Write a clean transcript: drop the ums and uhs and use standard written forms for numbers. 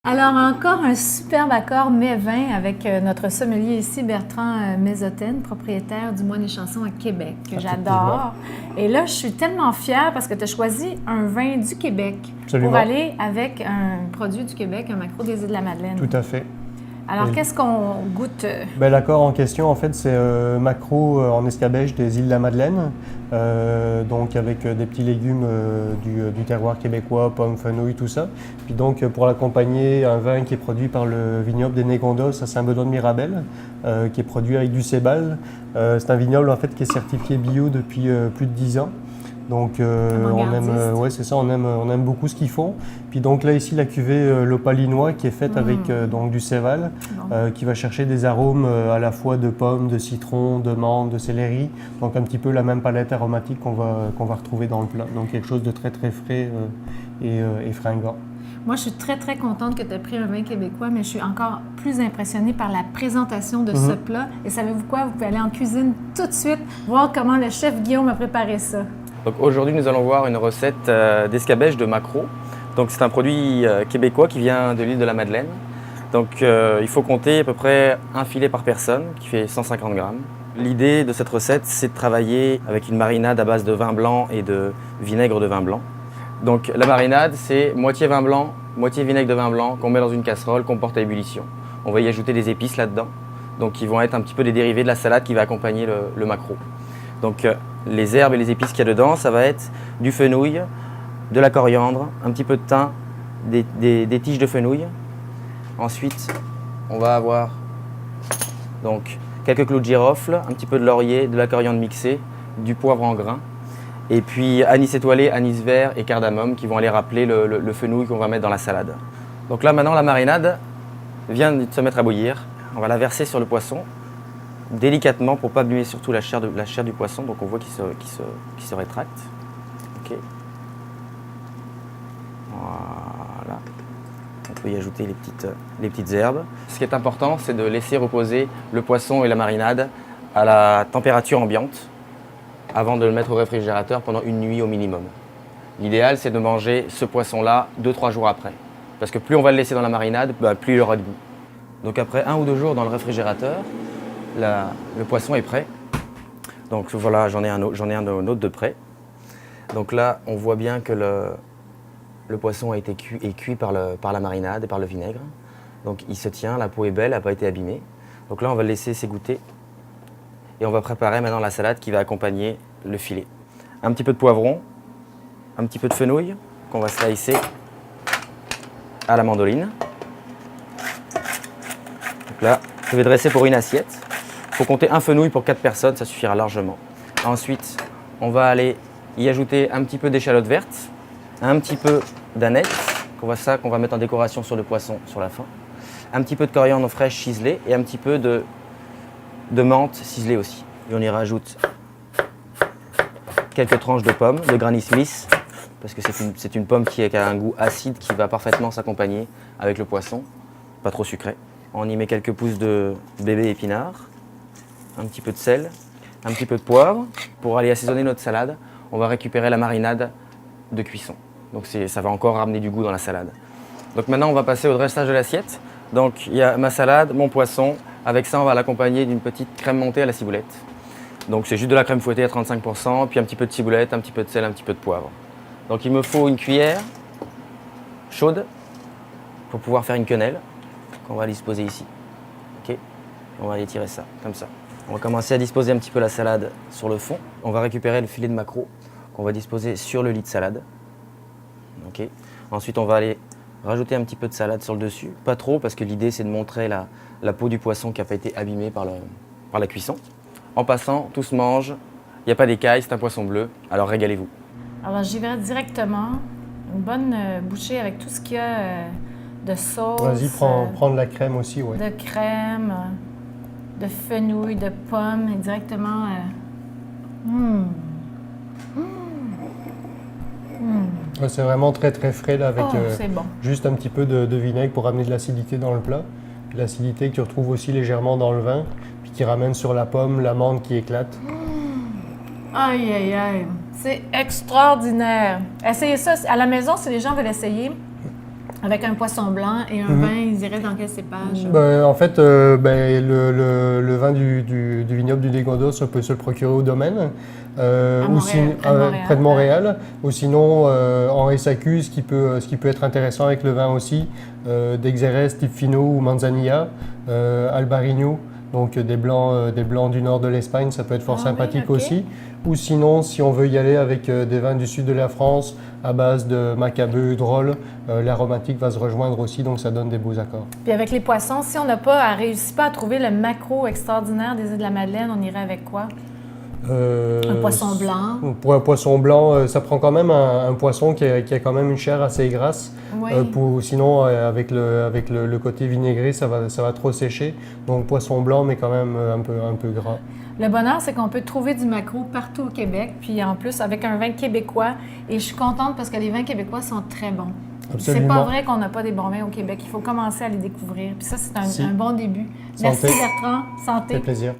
Alors, encore un superbe accord mets-vin avec notre sommelier ici, Bertrand Mézoten, propriétaire du Moine et Chanson à Québec, que j'adore. Et là, je suis tellement fière parce que tu as choisi un vin du Québec pour aller avec un produit du Québec, un Macro des Îles-de-la-Madeleine. Tout à fait. Alors, qu'est-ce qu'on goûte? L'accord en question, en fait, c'est Macro en escabeche des îles de la Madeleine, donc avec des petits légumes du terroir québécois, pommes, fenouil, tout ça. Puis donc, pour l'accompagner, un vin qui est produit par le vignoble des Négondos à Saint-Benoît-de-Mirabel, qui est produit avec du cébal. C'est un vignoble, en fait, qui est certifié bio depuis plus de 10 ans. Donc on aime, ouais, c'est ça, on aime beaucoup ce qu'ils font. Puis donc là ici la cuvée l'opalinois qui est faite avec donc du céval, qui va chercher des arômes à la fois de pommes, de citron, de menthe, de céleri. Donc un petit peu la même palette aromatique qu'on va retrouver dans le plat. Donc quelque chose de très très frais et fringant. Moi, je suis très, très contente que tu aies pris un vin québécois, mais je suis encore plus impressionnée par la présentation de ce plat. Et savez-vous quoi? Vous pouvez aller en cuisine tout de suite, voir comment le chef Guillaume a préparé ça. Donc aujourd'hui, nous allons voir une recette d'escabeche de maquereau. Donc c'est un produit québécois qui vient de l'île de la Madeleine. Donc il faut compter à peu près un filet par personne, qui fait 150 grammes. L'idée de cette recette, c'est de travailler avec une marinade à base de vin blanc et de vinaigre de vin blanc. Donc la marinade, c'est moitié vin blanc, moitié vinaigre de vin blanc qu'on met dans une casserole qu'on porte à ébullition. On va y ajouter des épices là-dedans, donc qui vont être un petit peu des dérivés de la salade qui va accompagner le maquereau. Donc les herbes et les épices qu'il y a dedans, ça va être du fenouil, de la coriandre, un petit peu de thym, des tiges de fenouil. Ensuite, on va avoir donc quelques clous de girofle, un petit peu de laurier, de la coriandre mixée, du poivre en grains, et puis anis étoilé, anis vert et cardamome qui vont aller rappeler le fenouil qu'on va mettre dans la salade. Donc là maintenant la marinade vient de se mettre à bouillir. On va la verser sur le poisson délicatement pour ne pas abîmer surtout la chair du poisson. Donc on voit qu'il se rétracte. Okay. Voilà. On peut y ajouter les petites herbes. Ce qui est important, c'est de laisser reposer le poisson et la marinade à la température ambiante avant de le mettre au réfrigérateur pendant une nuit au minimum. L'idéal, c'est de manger ce poisson-là 2-3 jours après. Parce que plus on va le laisser dans la marinade, plus il aura de goût. Donc après 1 ou 2 jours dans le réfrigérateur, le poisson est prêt. Donc voilà, j'en ai un autre de près. Donc là, on voit bien que le poisson a été cuit par la marinade et par le vinaigre. Donc il se tient, la peau est belle, elle n'a pas été abîmée. Donc là, on va le laisser s'égoutter. Et on va préparer maintenant la salade qui va accompagner le filet. Un petit peu de poivron, un petit peu de fenouil qu'on va slicer à la mandoline. Donc là, je vais dresser pour une assiette. Il faut compter un fenouil pour 4 personnes, ça suffira largement. Ensuite, on va aller y ajouter un petit peu d'échalote verte, un petit peu d'aneth, qu'on va mettre en décoration sur le poisson sur la fin, un petit peu de coriandre fraîche ciselée et un petit peu de menthe ciselée aussi. Et on y rajoute quelques tranches de pommes, de Granny Smith, parce que c'est une pomme qui a un goût acide qui va parfaitement s'accompagner avec le poisson, pas trop sucré. On y met quelques pousses de bébé épinard, un petit peu de sel, un petit peu de poivre. Pour aller assaisonner notre salade, on va récupérer la marinade de cuisson. Donc ça va encore ramener du goût dans la salade. Donc maintenant, on va passer au dressage de l'assiette. Donc il y a ma salade, mon poisson. Avec ça, on va l'accompagner d'une petite crème montée à la ciboulette. Donc c'est juste de la crème fouettée à 35%, puis un petit peu de ciboulette, un petit peu de sel, un petit peu de poivre. Donc il me faut une cuillère chaude pour pouvoir faire une quenelle qu'on va disposer ici. Okay. On va aller tirer ça, comme ça. On va commencer à disposer un petit peu la salade sur le fond. On va récupérer le filet de maquereau qu'on va disposer sur le lit de salade. Okay. Ensuite, on va aller rajouter un petit peu de salade sur le dessus. Pas trop, parce que l'idée, c'est de montrer la peau du poisson qui n'a pas été abîmée par la cuisson. En passant, tout se mange. Il n'y a pas d'écailles, c'est un poisson bleu. Alors régalez-vous. Alors j'y vais directement. Une bonne bouchée avec tout ce qu'il y a de sauce. Vas-y, prends de la crème aussi, ouais. De crème, de fenouil, de pommes, directement. Ouais, c'est vraiment très très frais là, avec bon. juste un petit peu de vinaigre pour amener de l'acidité dans le plat. Puis l'acidité que tu retrouves aussi légèrement dans le vin, puis qui ramène sur la pomme, la menthe qui éclate. Aïe, aïe, aïe. C'est extraordinaire. Essayez ça à la maison si les gens veulent essayer. Avec un poisson blanc et un vin, ils iraient dans quel cépage? En fait, le vin du vignoble du Dégondos, on peut se le procurer au domaine, près de Montréal. Ou sinon, en SAQ, ce qui peut être intéressant avec le vin aussi, des Xérès type Fino ou Manzanilla, Albarino. Donc des blancs du nord de l'Espagne, ça peut être fort sympathique aussi. Ou sinon, si on veut y aller avec des vins du sud de la France, à base de Macabeu, Drôle, l'aromatique va se rejoindre aussi, donc ça donne des beaux accords. Puis avec les poissons, si on n'a pas réussi pas à trouver le maquereau extraordinaire des îles de la Madeleine, on irait avec quoi? Un poisson blanc. Pour un poisson blanc, ça prend quand même un poisson qui a quand même une chair assez grasse. Oui. Sinon, avec le côté vinaigré, ça va trop sécher. Donc poisson blanc, mais quand même un peu gras. Le bonheur, c'est qu'on peut trouver du maquereau partout au Québec, puis en plus avec un vin québécois. Et je suis contente parce que les vins québécois sont très bons. Absolument. C'est pas vrai qu'on n'a pas des bons vins au Québec. Il faut commencer à les découvrir. Puis ça, c'est un bon début. Santé. Merci Bertrand. Santé. Ça fait plaisir.